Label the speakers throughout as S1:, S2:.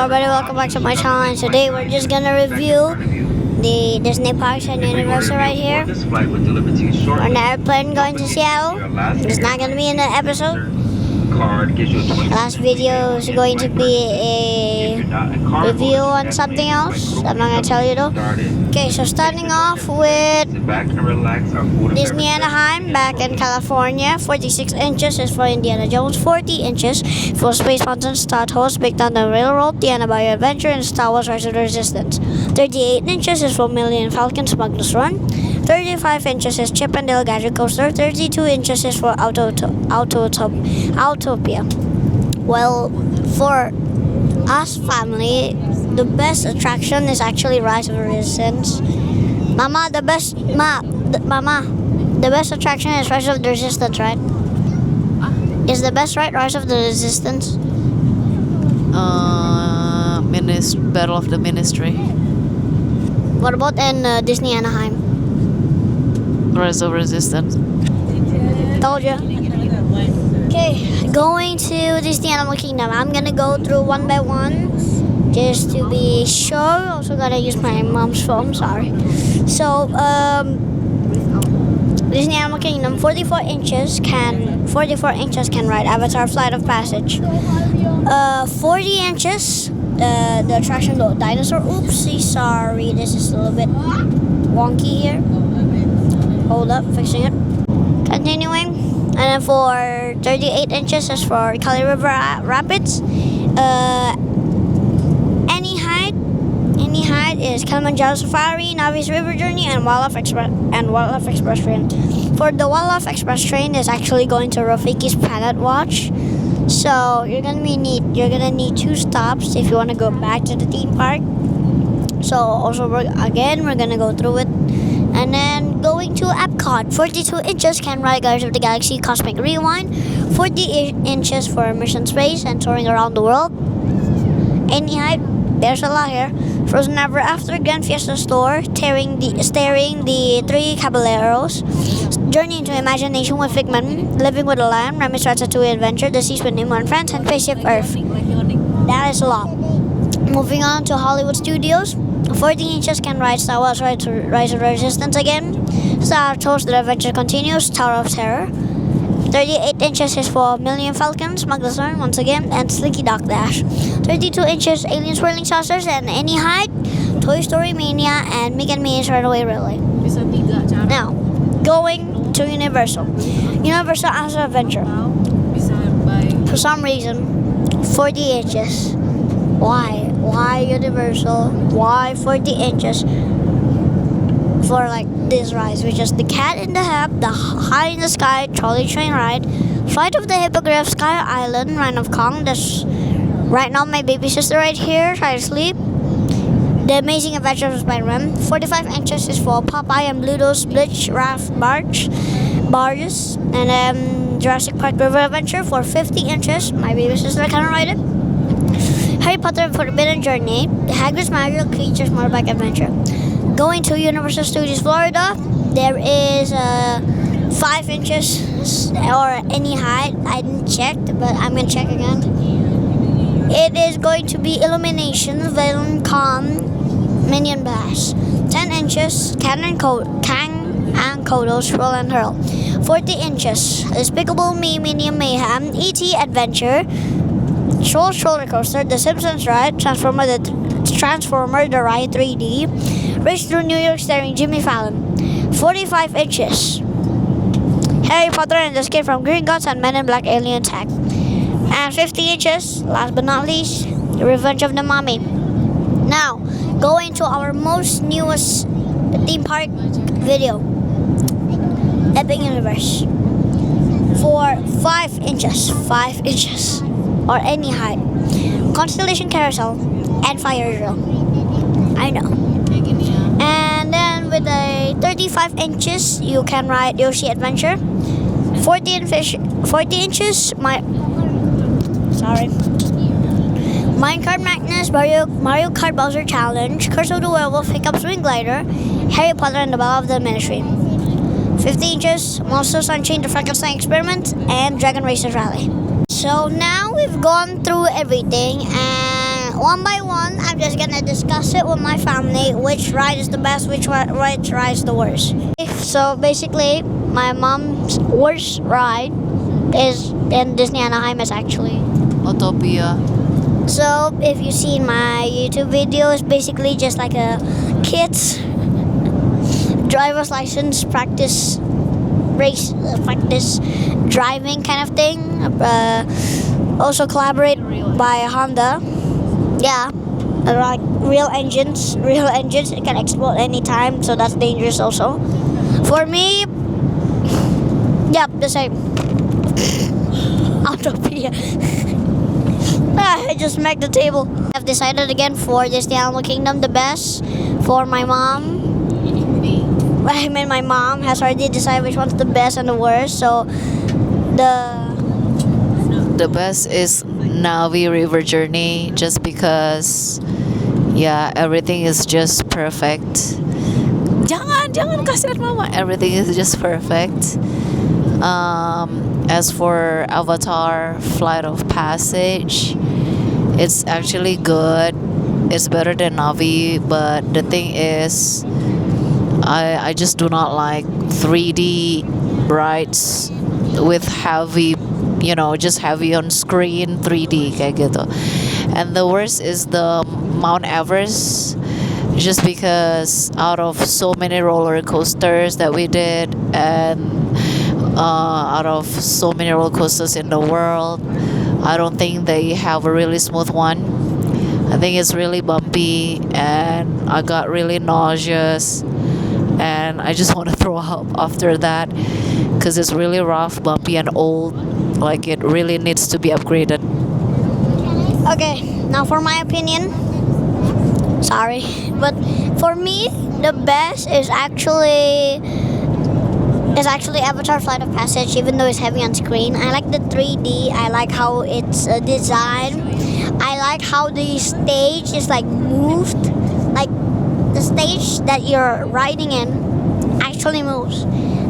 S1: Everybody, welcome back to my channel, and today we're just gonna review the Disney Parks and Universal right here. We're on the airplane going to Seattle. It's not gonna be in the episode. Last video is going to be a review on something else. I'm not gonna tell you though. Okay, so starting off with Disney Anaheim back in California. 46 inches is for Indiana Jones. 40 inches for Space Mountain, Star Tours, Big Thunder Railroad, Tiana Bayou Adventure, and Star Wars: Rise of the Resistance. 38 inches is for Millennium Falcon, Smuggler's Run. 35 inches is Chip and Dale Gadget Coaster. 32 inches is for Autopia. Well, for us family, the best attraction is actually Rise of the Resistance. Mama, the best attraction is Rise of the Resistance, right? Is the best, right? Rise of the Resistance.
S2: Battle of the Ministry.
S1: What about in Disney Anaheim?
S2: Rise of Resistance.
S1: Told you. Okay, going to Disney Animal Kingdom. I'm gonna go through one by one, just to be sure. Also gotta use my mom's phone. Sorry. So, Disney Animal Kingdom. 44 inches can ride Avatar: Flight of Passage. 40 inches. The attraction, the dinosaur. Oopsie, sorry. This is a little bit wonky here. Hold up, fixing it. Continuing. And then for 38 inches is for Kali River Rapids. Any height is Kilimanjaro Safari, Navi's River Journey, and Wildlife Express train. For the Wildlife Express train is actually going to Rafiki's Planet Watch. So you're gonna need 2 stops if you want to go back to the theme park. So also we're gonna go through it. And then going to Epcot, 42 inches can ride Guardians of the Galaxy Cosmic Rewind. 48 inches for Mission Space and touring around the world. Any height, there's a lot here. Frozen Ever After, Grand Fiesta Store, staring the 3 Caballeros. Journey into Imagination with Figment, Living with a Lamb, Remy's Ratatouille Adventure, The Seas with Nemo and Friends, and Spaceship Earth. That is a lot. Moving on to Hollywood Studios. 40 inches can ride Star Wars: Rise of Resistance again. Star Tours: The Adventure Continues, Tower of Terror. 38 inches is for Millennium Falcon, Smuggler's Run once again, and Slinky Dog Dash. 32 inches Alien Swirling Saucers, and any height, Toy Story Mania and Mickey and Minnie's Runaway Railway. Now, going to Universal House of Adventure. For some reason, 40 inches. Why Universal? Why 40 inches for like this ride, which is the Cat in the Hat, the High in the Sky Trolley Train Ride, Flight of the Hippogriff, Sky Island, Ride of Kong. That's right now my baby sister right here trying to sleep. The Amazing Adventures of Spider-Man. 45 inches is for Popeye and Bluto's Bleach Raft barges, and then Jurassic Park River Adventure for 50 inches. My baby sister can ride it. Harry Potter and Forbidden Journey, the Hagrid's Magical Creatures Motorbike Adventure. Going to Universal Studios Florida, there is 5 inches or any height. I didn't check, but I'm gonna check again. It is going to be Illumination, Villain Con, Minion Blast. 10 inches, Kang and Kodos Roll and Hurl. 40 inches, Despicable Me, Minion Mayhem, E.T. Adventure, Trolls Roller Coaster, The Simpsons Ride, Transformer the Ride 3D, Race Through New York starring Jimmy Fallon. 45 inches, Harry Potter and the Escape from Gringotts and Men in Black Alien Attack. And 50 inches, last but not least, The Revenge of the Mommy. Now, going to our most newest theme park video, Epic Universe. For 5 inches, or any height, Constellation Carousel and Fire Drill. I know. And then with a 35 inches, you can ride Yoshi Adventure. 40 inches, Minecart Magnus, Mario Kart Bowser Challenge, Curse of the Werewolf, Hiccup's Swing Glider, Harry Potter and the Battle of the Ministry. 50 inches, Monsters Unchained, The Frankenstein Experiment, and Dragon Racers Rally. So now we've gone through everything, and one by one, I'm just gonna discuss it with my family. Which ride is the best? Which ride is the worst? So basically, my mom's worst ride is in Disney Anaheim. Is actually.
S2: Autopia.
S1: So if you see my YouTube video, it's basically just like a kid's driver's license practice race, practice driving kind of thing. Also collaborate by Honda. Yeah, like real engines. Real engines. It can explode anytime, so that's dangerous also. For me, yep, the same. Autopia. I just smacked the table. I've decided again for Disney Animal Kingdom the best for my mom. I mean, my mom has already decided which one's the best and the worst. So
S2: The best is Navi River Journey, just because, yeah, everything is just perfect. Jangan kasihan mama. Everything is just perfect. As for Avatar Flight of Passage, it's actually good. It's better than Navi, but the thing is, I just do not like 3D rides with heavy, just heavy on screen 3D kayak gitu. And the worst is the Mount Everest, just because out of so many roller coasters that we did, and out of so many roller coasters in the world, I don't think they have a really smooth one. I think it's really bumpy, and I got really nauseous, and I just want to throw up after that, because it's really rough, bumpy, and old. Like, it really needs to be upgraded.
S1: Okay, now for my opinion. Sorry, but for me, the best is actually Avatar Flight of Passage, even though it's heavy on screen. I like the 3D. I like how it's designed. I like how the stage is like moved. Like the stage that you're riding in actually moves.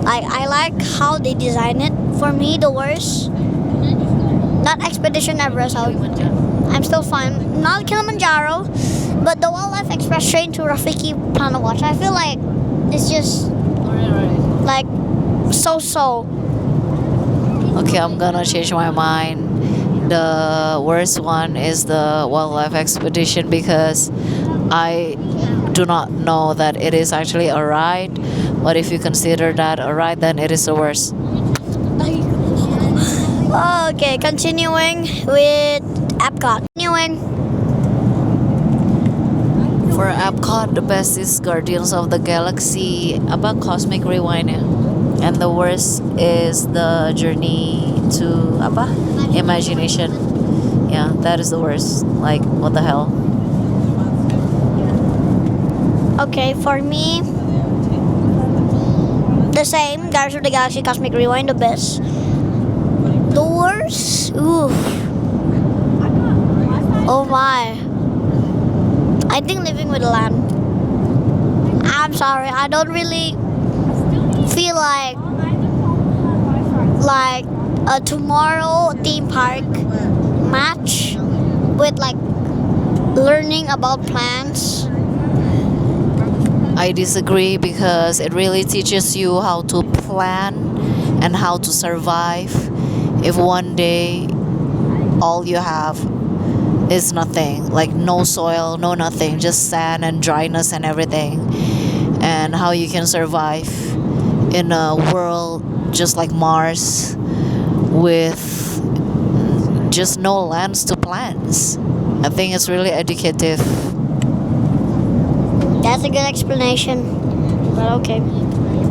S1: Like I like how they design it. For me, the worst, not Expedition Everest. I'm still fine. Not Kilimanjaro, but the Wildlife Express train to Rafiki Planet Watch. I feel like it's just like so.
S2: Okay, I'm gonna change my mind. The worst one is the Wildlife Expedition, because I do not know that it is actually a ride. But if you consider that a ride, then it is the worst.
S1: Okay, continuing with Epcot.
S2: For Epcot, the best is Guardians of the Galaxy, about Cosmic Rewind, ya. And the worst is the Journey to Imagination. Yeah, that is the worst. Like, what the hell?
S1: Okay, for me, the same. Guardians of the Galaxy Cosmic Rewind, the best. The worst? Oof. Oh my. I think Living with the Land. I'm sorry, I don't really feel like a tomorrow theme park match with like learning about plants.
S2: I disagree, because it really teaches you how to plan and how to survive if one day all you have is nothing, like no soil, no nothing, just sand and dryness and everything, and how you can survive in a world just like Mars with just no lands to plants. I think it's really educative.
S1: That's a good explanation. But okay.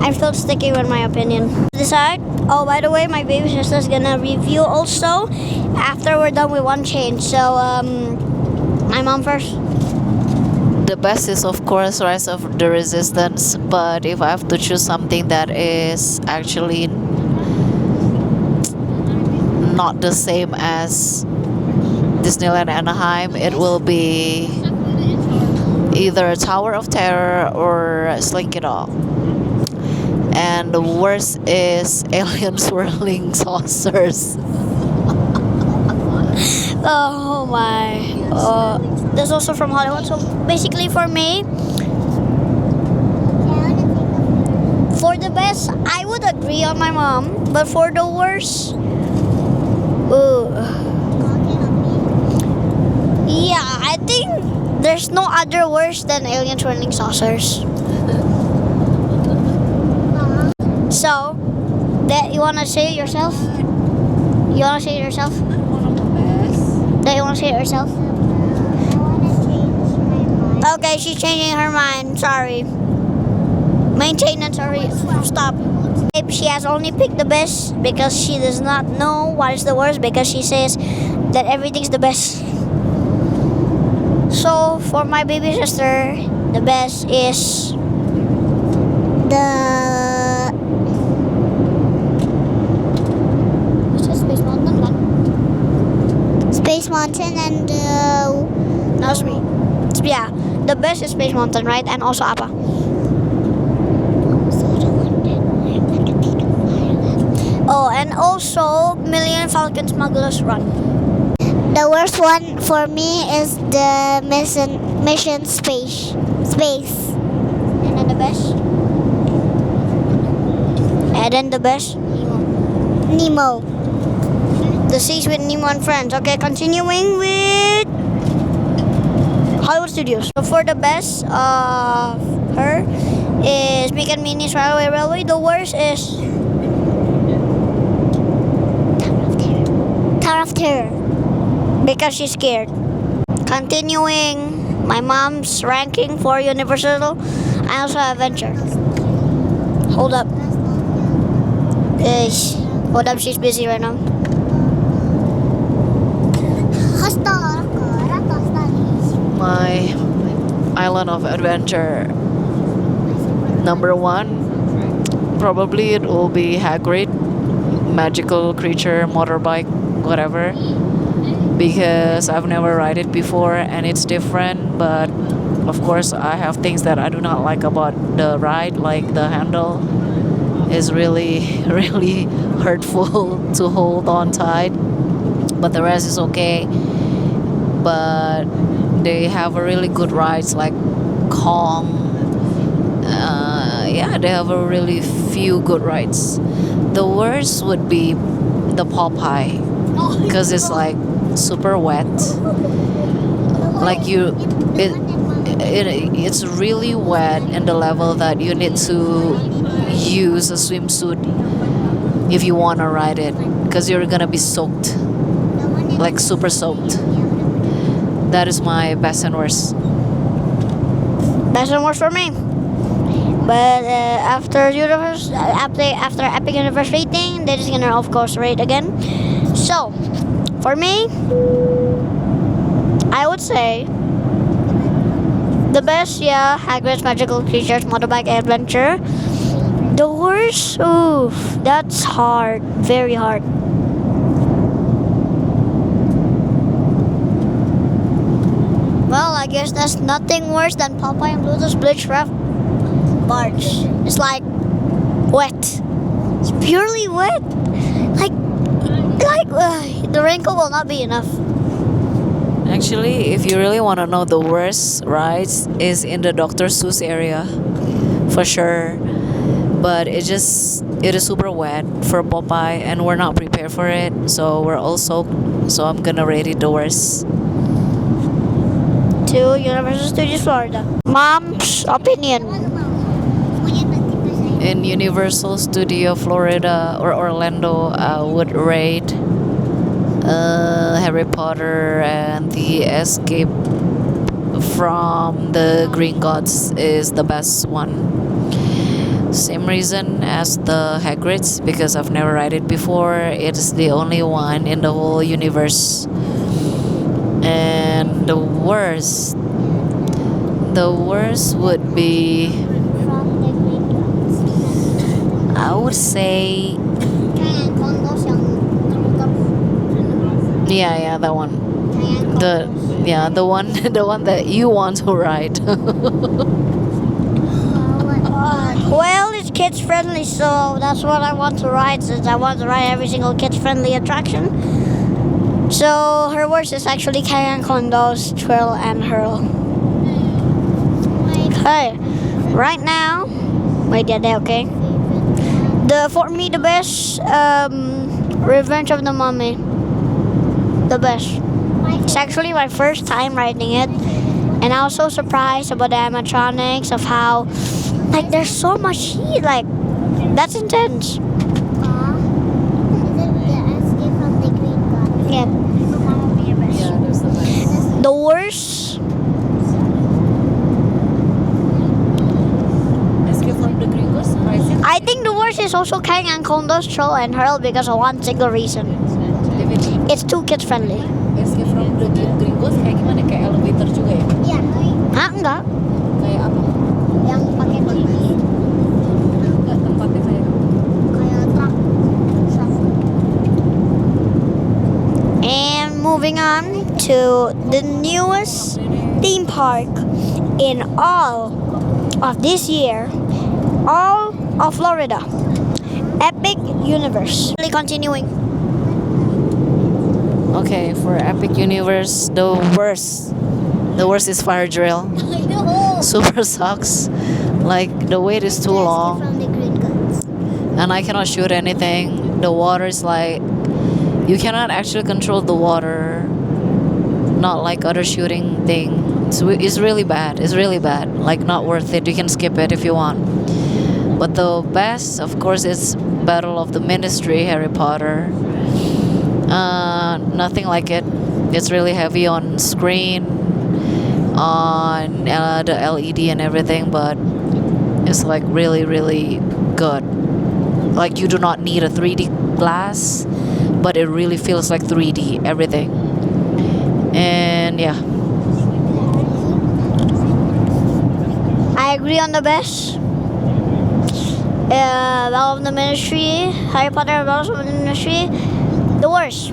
S1: I'm still sticking with my opinion. Decide. Oh, by the way, my baby sister's gonna review also after we're done with one change. So, my mom first.
S2: The best is, of course, Rise of the Resistance, but if I have to choose something that is actually not the same as Disneyland Anaheim, it will be either Tower of Terror or Slinky Dog. And the worst is Alien Swirling Saucers.
S1: Oh my. There's also from Hollywood. So basically, for me, for the best, I would agree on my mom. But for the worst, yeah, I think there's no other worse than alien twirling saucers. So, that you wanna say it yourself? You wanna say it yourself? That you wanna say it yourself? Okay, she's changing her mind. Sorry. Maintenance. Sorry. Stop. She has only picked the best because she does not know what is the worst because she says that everything's the best. So for my baby sister, the best is the Space Mountain one. Space Mountain and no, yeah, the best is Space Mountain, right? And also apa? Oh, and also Million Falcon Smugglers Run. The worst one for me is the mission space. And then the best. And then the best. Nemo. The Seas with Nemo and Friends. Okay, continuing with Hollywood Studios. So for the best of her is Mickey and Minnie's Railway. The worst is Tower of Terror because she's scared. Continuing my mom's ranking for Universal and also Adventure. Hold up. Hold up, she's busy right now.
S2: My island of adventure number one, probably it will be Hagrid, magical creature, motorbike, whatever, because I've never ride it before and it's different. But of course I have things that I do not like about the ride, like the handle is really really hurtful to hold on tight, but the rest is okay. But they have a really good rides, like calm. Yeah, they have a really few good rides. The worst would be the Popeye, because it's like super wet. Like it's really wet in the level that you need to use a swimsuit if you want to ride it, because you're gonna be soaked, like super soaked. That is my best and worst.
S1: Best and worst for me. But after Epic Universe rating, they're just gonna of course rate again. So for me, I would say the best, yeah, Hagrid's Magical Creatures Motorbike Adventure. The worst, oof, that's hard, very hard. Well, I guess that's nothing worse than Popeye and Bluetooth Blitchcraft barge. It's like wet. It's purely wet. Like the raincoat will not be enough.
S2: Actually, if you really want to know the worst rides, is in the Dr. Seuss area, for sure. But it is super wet for Popeye, and we're not prepared for it. So we're all soaked. So I'm gonna rate it the worst.
S1: To Universal Studios Florida. Mom's opinion.
S2: In Universal Studio Florida or Orlando, I would rate Harry Potter and the Escape from the Green Gods is the best one. Same reason as the Hagrid's, because I've never ride it before. It's the only one in the whole universe. And the worst would be, I would say, yeah, that one. The one the one that you want to ride.
S1: Well, it's kids friendly, so that's what I want to ride. Since I want to ride every single kids friendly attraction, So her worst is actually Kang Kondo's Twirl and Hurl. Okay, right now, wait, yeah, okay. For me, the best, Revenge of the Mummy. The best. It's actually my first time writing it, and I was so surprised about the animatronics of how, like, there's so much heat. Like, that's intense.
S3: Is it the escape from the green god?
S1: Yeah.
S2: Yeah, there's the best.
S1: The worst.
S2: Escape from the Gringos, right?
S1: I think the worst is also Kang and Kondo's Troll and Hurl because of one single reason. It's too kids friendly.
S2: Escape from the Gringos kayak gimana? Kayak elevator juga ya?
S3: Iya.
S1: Hah, enggak?
S2: Kayak apa?
S3: Yang pakai besi.
S2: Enggak, tempatnya
S3: Kayak truk.
S1: And moving on to the newest theme park in all of this year, all of Florida, Epic Universe. Really continuing.
S2: Okay, for Epic Universe, the worst is fire drill.
S3: I know.
S2: Super sucks. Like the wait is too long,
S3: From the green gods.
S2: and I cannot shoot anything. The water is like you cannot actually control the water. Not like other shooting thing. It's really bad. It's really bad. Like not worth it. You can skip it if you want. But the best, of course, is Battle of the Ministry, Harry Potter. Nothing like it. It's really heavy on screen, on the LED and everything, but it's like really, really good. Like you do not need a 3D glass, but it really feels like 3D everything. And yeah,
S1: I agree on the best. Battle of the Ministry, Harry Potter, Battle of the Ministry, the worst.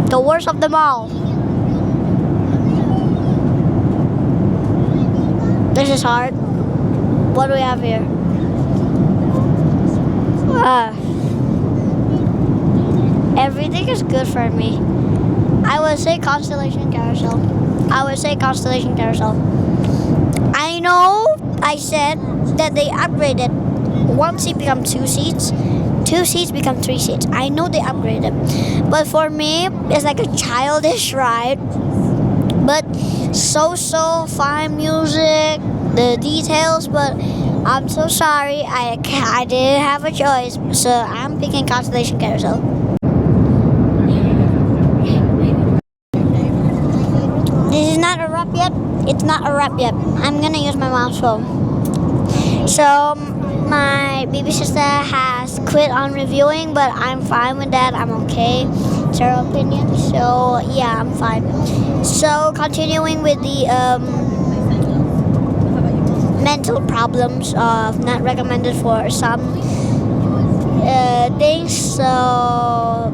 S1: The worst of them all. This is hard. What do we have here? Everything is good for me. I would say Constellation Carousel. I know I said that they upgraded. One seat become two seats become three seats. I know they upgraded, but for me, it's like a childish ride. But so fine music, the details. But I'm so sorry, I didn't have a choice, so I'm picking Constellation Carousel. This is not a wrap yet. It's not a wrap yet. I'm gonna use my mom's phone. So my baby sister has quit on reviewing, but I'm fine with that. I'm okay. It's her opinion. So yeah, I'm fine. So continuing with the mental problems of not recommended for some things. So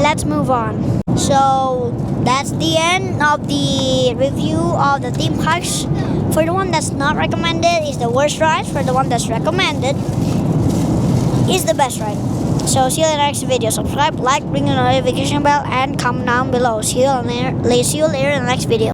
S1: let's move on. So that's the end of the review of the theme parks. For the one that's not recommended is the worst ride. For the one that's recommended is the best ride. So see you in the next video. Subscribe, like, ring the notification bell, and comment down below. See you later in the next video.